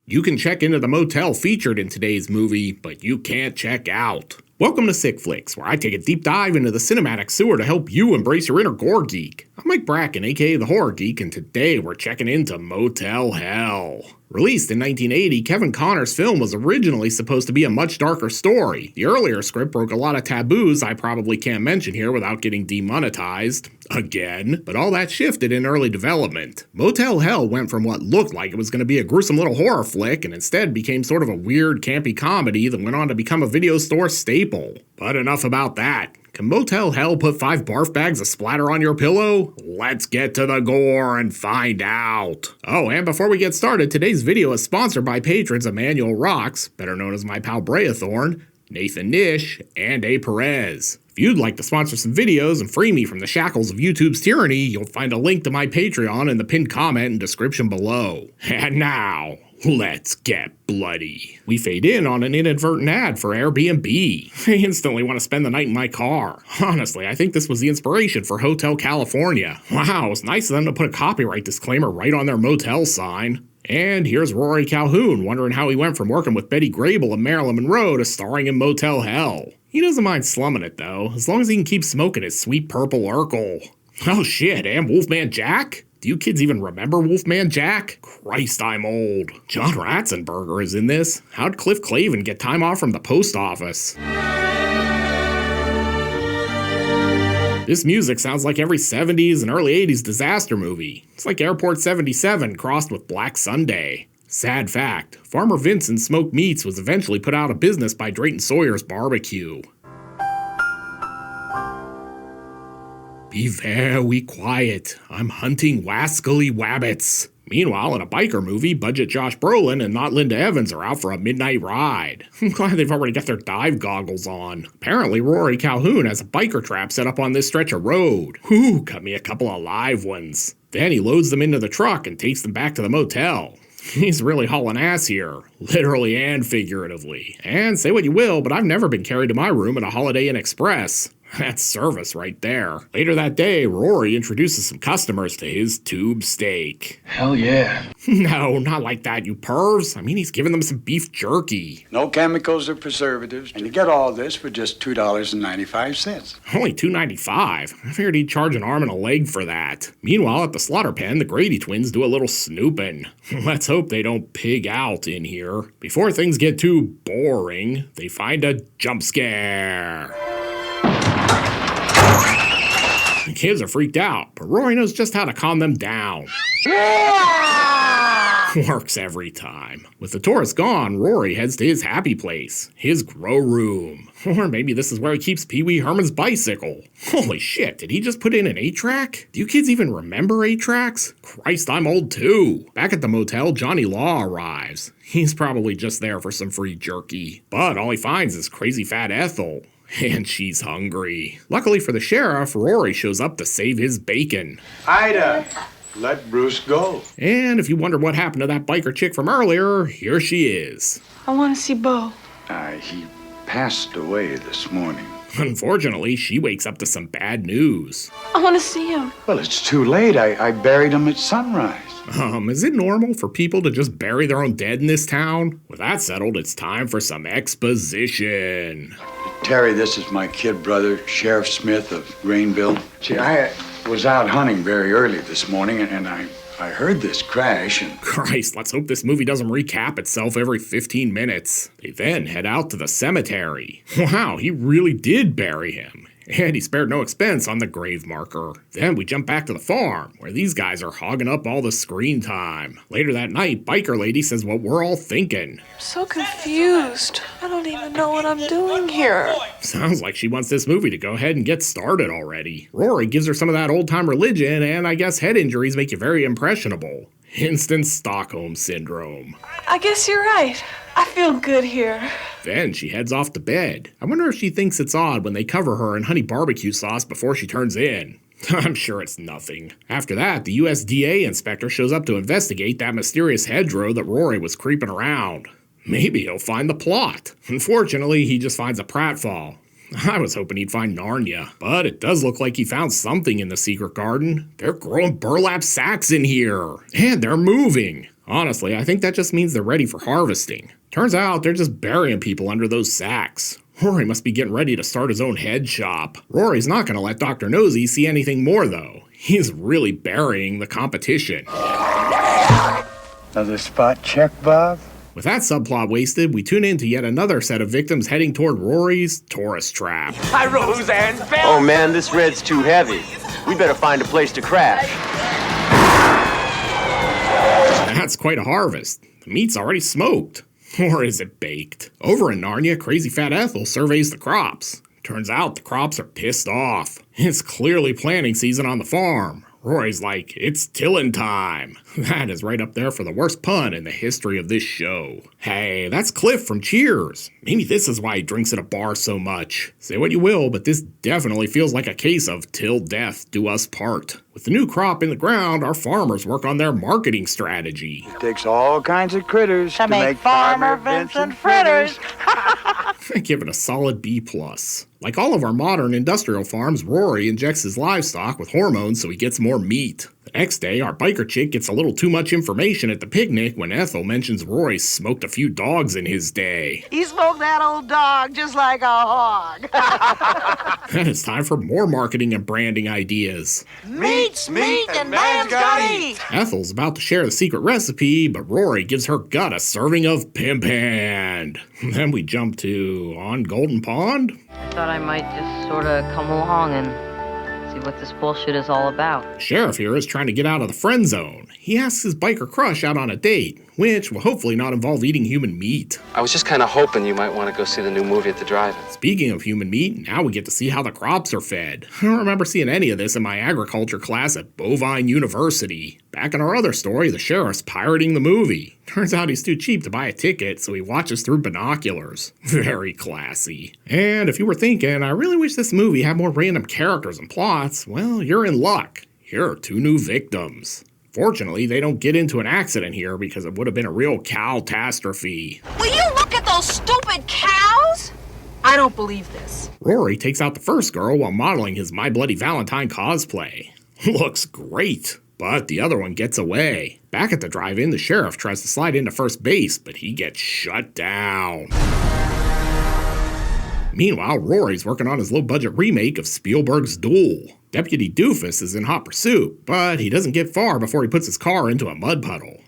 You can check into the motel featured in today's movie, but you can't check out. Welcome to Sick Flicks, where I take a deep dive into the cinematic sewer to help you embrace your inner gore geek. I'm Mike Bracken, aka the Horror Geek, and today we're checking into Motel Hell. Released in 1980, Kevin Conner's film was originally supposed to be a much darker story. The earlier script broke a lot of taboos I probably can't mention here without getting demonetized. Again. But all that shifted in early development. Motel Hell went from what looked like it was going to be a gruesome little horror flick and instead became sort of a weird, campy comedy that went on to become a video store staple. But enough about that. Can Motel Hell put 5 barf bags of splatter on your pillow? Let's get to the gore and find out. Oh, and before we get started, today's video is sponsored by patrons Emmanuel Rocks, better known as my pal Breathorn, Nathan Nish, and A. Perez. If you'd like to sponsor some videos and free me from the shackles of YouTube's tyranny, you'll find a link to my Patreon in the pinned comment and description below. And now, let's get bloody. We fade in on an inadvertent ad for Airbnb. I instantly want to spend the night in my car. Honestly, I think this was the inspiration for Hotel California. Wow, it's nice of them to put a copyright disclaimer right on their motel sign. And here's Rory Calhoun wondering how he went from working with Betty Grable and Marilyn Monroe to starring in Motel Hell. He doesn't mind slumming it though, as long as he can keep smoking his sweet purple Urkel. Oh shit, and Wolfman Jack? Do you kids even remember Wolfman Jack? Christ, I'm old. John Ratzenberger is in this. How'd Cliff Clavin get time off from the post office? This music sounds like every 70s and early 80s disaster movie. It's like Airport 77 crossed with Black Sunday. Sad fact, Farmer Vincent Smoked Meats was eventually put out of business by Drayton Sawyer's Barbecue. Be very quiet, I'm hunting wascally wabbits. Meanwhile, in a biker movie, budget Josh Brolin and not Linda Evans are out for a midnight ride. I'm glad they've already got their dive goggles on. Apparently, Rory Calhoun has a biker trap set up on this stretch of road. Whew, cut me a couple of live ones. Then he loads them into the truck and takes them back to the motel. He's really hauling ass here, literally and figuratively. And say what you will, but I've never been carried to my room in a Holiday Inn Express. That's service right there. Later that day, Rory introduces some customers to his tube steak. Hell yeah. No, not like that, you pervs. I mean, he's giving them some beef jerky. No chemicals or preservatives. And you get all this for just $2.95. Only $2.95? I figured he'd charge an arm and a leg for that. Meanwhile, at the slaughter pen, the Grady twins do a little snooping. Let's hope they don't pig out in here. Before things get too boring, they find a jump scare. The kids are freaked out, but Rory knows just how to calm them down. Works every time. With the tourists gone, Rory heads to his happy place, his grow room. Or maybe this is where he keeps Pee Wee Herman's bicycle. Holy shit, did he just put in an 8-track? Do you kids even remember 8-tracks? Christ, I'm old too. Back at the motel, Johnny Law arrives. He's probably just there for some free jerky. But all he finds is crazy fat Ethel. And she's hungry. Luckily for the sheriff, Rory shows up to save his bacon. Ida, let Bruce go. And if you wonder what happened to that biker chick from earlier, here she is. I want to see Bo. He passed away this morning. Unfortunately, she wakes up to some bad news. I want to see him. Well, it's too late. I buried him at sunrise. Is it normal for people to just bury their own dead in this town? With that settled, it's time for some exposition. Terry, this is my kid brother, Sheriff Smith of Grainville. See, I was out hunting very early this morning, and I heard this crash, and... Christ, let's hope this movie doesn't recap itself every 15 minutes. They then head out to the cemetery. Wow, he really did bury him. And he spared no expense on the grave marker. Then we jump back to the farm, where these guys are hogging up all the screen time. Later that night, Biker Lady says what we're all thinking. I'm so confused. I don't even know what I'm doing here. Sounds like she wants this movie to go ahead and get started already. Rory gives her some of that old-time religion, and I guess head injuries make you very impressionable. Instant Stockholm Syndrome. I guess you're right. I feel good here. Then she heads off to bed. I wonder if she thinks it's odd when they cover her in honey barbecue sauce before she turns in. I'm sure it's nothing. After that, the USDA inspector shows up to investigate that mysterious hedgerow that Rory was creeping around. Maybe he'll find the plot. Unfortunately, he just finds a pratfall. I was hoping he'd find Narnia, but it does look like he found something in the secret garden. They're growing burlap sacks in here, and they're moving. Honestly, I think that just means they're ready for harvesting. Turns out they're just burying people under those sacks. Rory must be getting ready to start his own head shop. Rory's not going to let Dr. Nosy see anything more, though. He's really burying the competition. Another spot check, Bob? With that subplot wasted, we tune in to yet another set of victims heading toward Rory's tourist trap. Hi, Roseanne. Oh man, this red's too heavy. We better find a place to crash. That's quite a harvest. The meat's already smoked. Or is it baked? Over in Narnia, crazy fat Ethel surveys the crops. Turns out the crops are pissed off. It's clearly planting season on the farm. Rory's like, it's tillin' time. That is right up there for the worst pun in the history of this show. Hey, that's Cliff from Cheers. Maybe this is why he drinks at a bar so much. Say what you will, but this definitely feels like a case of till death do us part. With the new crop in the ground, our farmers work on their marketing strategy. It takes all kinds of critters to make Farmer Vincent fritters. I give it a solid B+. Like all of our modern industrial farms, Rory injects his livestock with hormones so he gets more meat. The next day, our biker chick gets a little too much information at the picnic when Ethel mentions Rory smoked a few dogs in his day. He smoked that old dog just like a hog. And it's time for more marketing and branding ideas. Meat's meat and man's gotta eat. Ethel's about to share the secret recipe, but Rory gives her gut a serving of pimp hand. Then we jump to on Golden Pond. I thought I might just sort of come along and see what this bullshit is all about. Sheriff here is trying to get out of the friend zone. He asks his biker crush out on a date, which will hopefully not involve eating human meat. I was just kind of hoping you might want to go see the new movie at the drive-in. Speaking of human meat, now we get to see how the crops are fed. I don't remember seeing any of this in my agriculture class at Bovine University. Back in our other story, the sheriff's pirating the movie. Turns out he's too cheap to buy a ticket, so he watches through binoculars. Very classy. And if you were thinking, I really wish this movie had more random characters and plots, well, you're in luck. Here are 2 new victims. Fortunately, they don't get into an accident here because it would have been a real cow-tastrophe. Will you look at those stupid cows? I don't believe this. Rory takes out the first girl while modeling his My Bloody Valentine cosplay. Looks great, but the other one gets away. Back at the drive-in, the sheriff tries to slide into first base, but he gets shut down. Meanwhile, Rory's working on his low-budget remake of Spielberg's Duel. Deputy Doofus is in hot pursuit, but he doesn't get far before he puts his car into a mud puddle.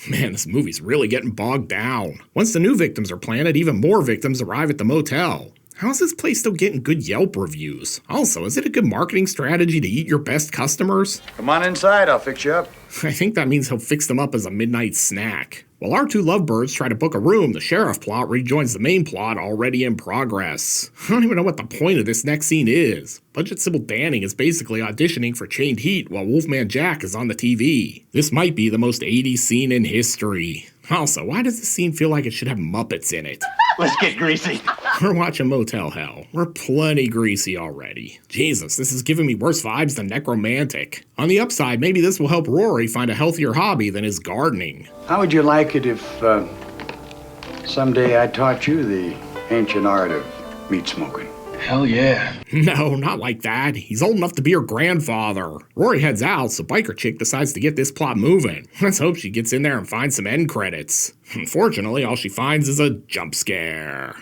Man, this movie's really getting bogged down. Once the new victims are planted, even more victims arrive at the motel. How is this place still getting good Yelp reviews? Also, is it a good marketing strategy to eat your best customers? Come on inside, I'll fix you up. I think that means he'll fix them up as a midnight snack. While our 2 lovebirds try to book a room, the sheriff plot rejoins the main plot already in progress. I don't even know what the point of this next scene is. Budget Sybil Danning is basically auditioning for Chained Heat while Wolfman Jack is on the TV. This might be the most 80s scene in history. Also, why does this scene feel like it should have Muppets in it? Let's get greasy. We're watching Motel Hell. We're plenty greasy already. Jesus, this is giving me worse vibes than Necromantic. On the upside, maybe this will help Rory find a healthier hobby than his gardening. How would you like it if someday I taught you the ancient art of meat smoking? Hell yeah. No, not like that. He's old enough to be her grandfather. Rory heads out, so Biker Chick decides to get this plot moving. Let's hope she gets in there and finds some end credits. Unfortunately, all she finds is a jump scare.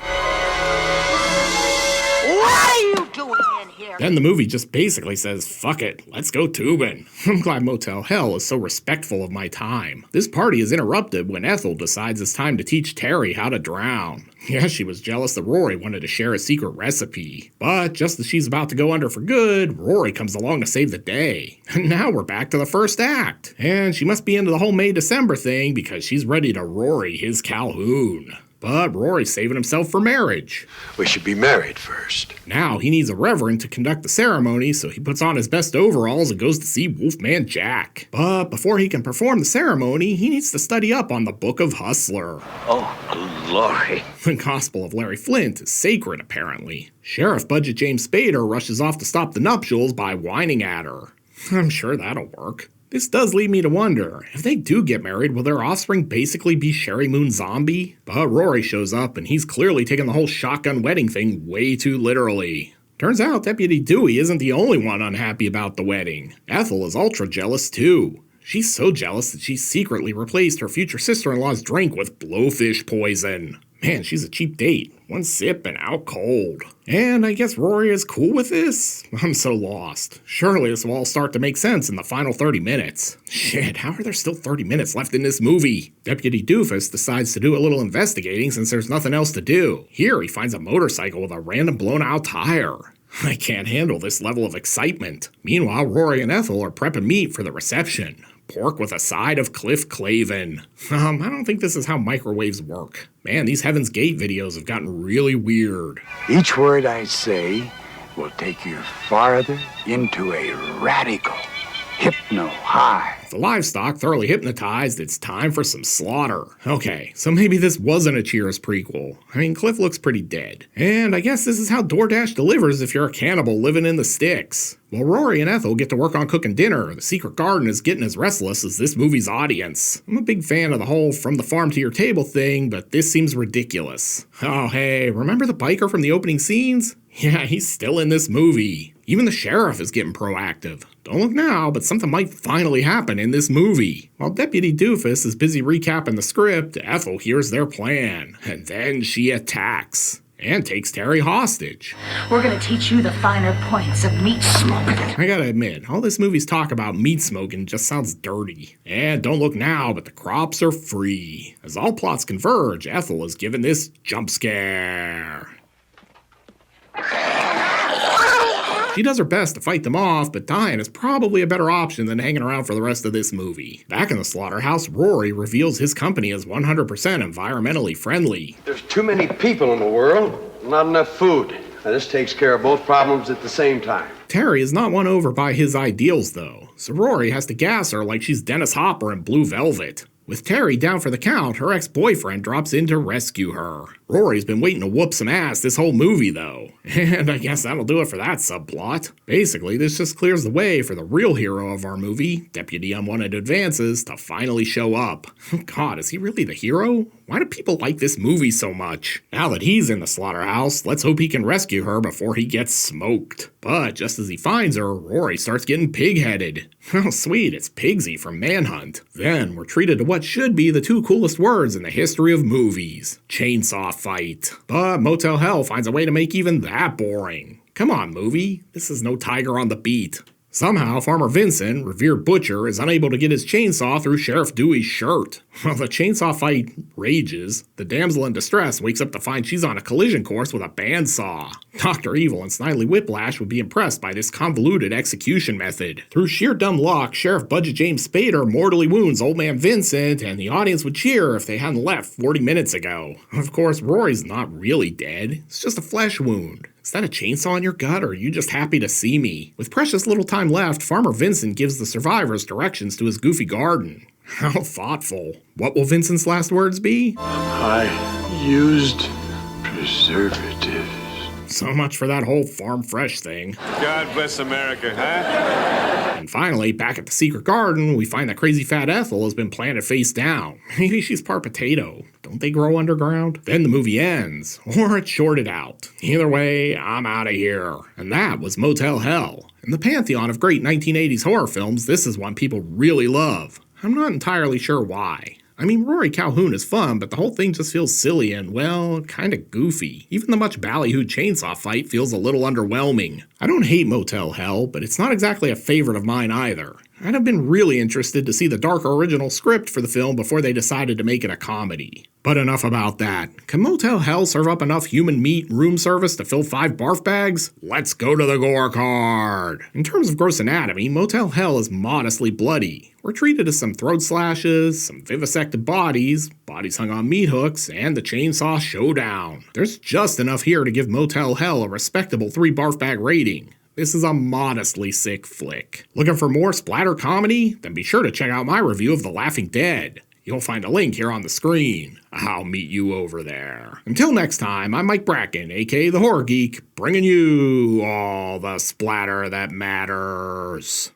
What are you doing in here? Then the movie just basically says, fuck it, let's go tubing. I'm glad Motel Hell is so respectful of my time. This party is interrupted when Ethel decides it's time to teach Terry how to drown. Yeah, she was jealous that Rory wanted to share a secret recipe. But just as she's about to go under for good, Rory comes along to save the day. And now we're back to the first act. And she must be into the whole May December thing because she's ready to Rory his Calhoun. But Rory's saving himself for marriage. We should be married first. Now he needs a reverend to conduct the ceremony, so he puts on his best overalls and goes to see Wolfman Jack. But before he can perform the ceremony, he needs to study up on the Book of Hustler. Oh, glory. The Gospel of Larry Flint is sacred, apparently. Sheriff Budget James Spader rushes off to stop the nuptials by whining at her. I'm sure that'll work. This does lead me to wonder, if they do get married, will their offspring basically be Sherry Moon Zombie? But Rory shows up, and he's clearly taking the whole shotgun wedding thing way too literally. Turns out Deputy Dewey isn't the only one unhappy about the wedding. Ethel is ultra jealous too. She's so jealous that she secretly replaced her future sister-in-law's drink with blowfish poison. Man, she's a cheap date. One sip and out cold. And I guess Rory is cool with this? I'm so lost. Surely this will all start to make sense in the final 30 minutes. Shit, how are there still 30 minutes left in this movie? Deputy Doofus decides to do a little investigating since there's nothing else to do. Here he finds a motorcycle with a random blown out tire. I can't handle this level of excitement. Meanwhile, Rory and Ethel are prepping meat for the reception. Pork with a side of Cliff Clavin. I don't think this is how microwaves work. Man, these Heaven's Gate videos have gotten really weird. Each word I say will take you farther into a radical hypno-high. With the livestock thoroughly hypnotized, it's time for some slaughter. Okay, so maybe this wasn't a Cheers prequel. I mean, Cliff looks pretty dead. And I guess this is how DoorDash delivers if you're a cannibal living in the sticks. While Rory and Ethel get to work on cooking dinner, the secret garden is getting as restless as this movie's audience. I'm a big fan of the whole from the farm to your table thing, but this seems ridiculous. Oh hey, remember the biker from the opening scenes? Yeah, he's still in this movie. Even the sheriff is getting proactive. Don't look now, but something might finally happen in this movie. While Deputy Doofus is busy recapping the script, Ethel hears their plan, and then she attacks. And takes Terry hostage. We're gonna teach you the finer points of meat smoking. I gotta admit, all this movie's talk about meat smoking just sounds dirty. And don't look now, but the crops are free. As all plots converge, Ethel is given this jump scare. She does her best to fight them off, but dying is probably a better option than hanging around for the rest of this movie. Back in the slaughterhouse, Rory reveals his company is 100% environmentally friendly. There's too many people in the world, not enough food. Now, this takes care of both problems at the same time. Terry is not won over by his ideals, though, so Rory has to gas her like she's Dennis Hopper in Blue Velvet. With Terry down for the count, her ex-boyfriend drops in to rescue her. Rory's been waiting to whoop some ass this whole movie, though. And I guess that'll do it for that subplot. Basically, this just clears the way for the real hero of our movie, Deputy Unwanted Advances, to finally show up. God, is he really the hero? Why do people like this movie so much? Now that he's in the slaughterhouse, let's hope he can rescue her before he gets smoked. But just as he finds her, Rory starts getting pig-headed. Oh sweet, it's Pigsy from Manhunt. Then we're treated to what should be the two coolest words in the history of movies. Chainsaw fight. But Motel Hell finds a way to make even that boring. Come on, movie. This is no Tiger on the Beat. Somehow, Farmer Vincent, revered butcher, is unable to get his chainsaw through Sheriff Dewey's shirt. While the chainsaw fight rages, the damsel in distress wakes up to find she's on a collision course with a bandsaw. Dr. Evil and Snidely Whiplash would be impressed by this convoluted execution method. Through sheer dumb luck, Sheriff Budget James Spader mortally wounds Old Man Vincent, and the audience would cheer if they hadn't left 40 minutes ago. Of course, Rory's not really dead. It's just a flesh wound. Is that a chainsaw in your gut, or are you just happy to see me? With precious little time left, Farmer Vincent gives the survivors directions to his goofy garden. How thoughtful. What will Vincent's last words be? I used preservatives. So much for that whole farm fresh thing. God bless America, huh? And finally, back at the secret garden, we find that crazy fat Ethel has been planted face down. Maybe she's part potato. Don't they grow underground? Then the movie ends, or it's shorted out. Either way, I'm out of here. And that was Motel Hell. In the pantheon of great 1980s horror films, this is one people really love. I'm not entirely sure why. I mean, Rory Calhoun is fun, but the whole thing just feels silly and, well, kinda goofy. Even the much ballyhooed chainsaw fight feels a little underwhelming. I don't hate Motel Hell, but it's not exactly a favorite of mine either. I'd have been really interested to see the darker original script for the film before they decided to make it a comedy. But enough about that. Can Motel Hell serve up enough human meat room service to fill 5 barf bags? Let's go to the gore card. In terms of gross anatomy, Motel Hell is modestly bloody. We're treated to some throat slashes, some vivisected bodies hung on meat hooks, and the chainsaw showdown. There's just enough here to give Motel Hell a respectable 3 barf bag rating. This is a modestly sick flick. Looking for more splatter comedy? Then be sure to check out my review of The Laughing Dead. You'll find a link here on the screen. I'll meet you over there. Until next time, I'm Mike Bracken, aka The Horror Geek, bringing you all the splatter that matters.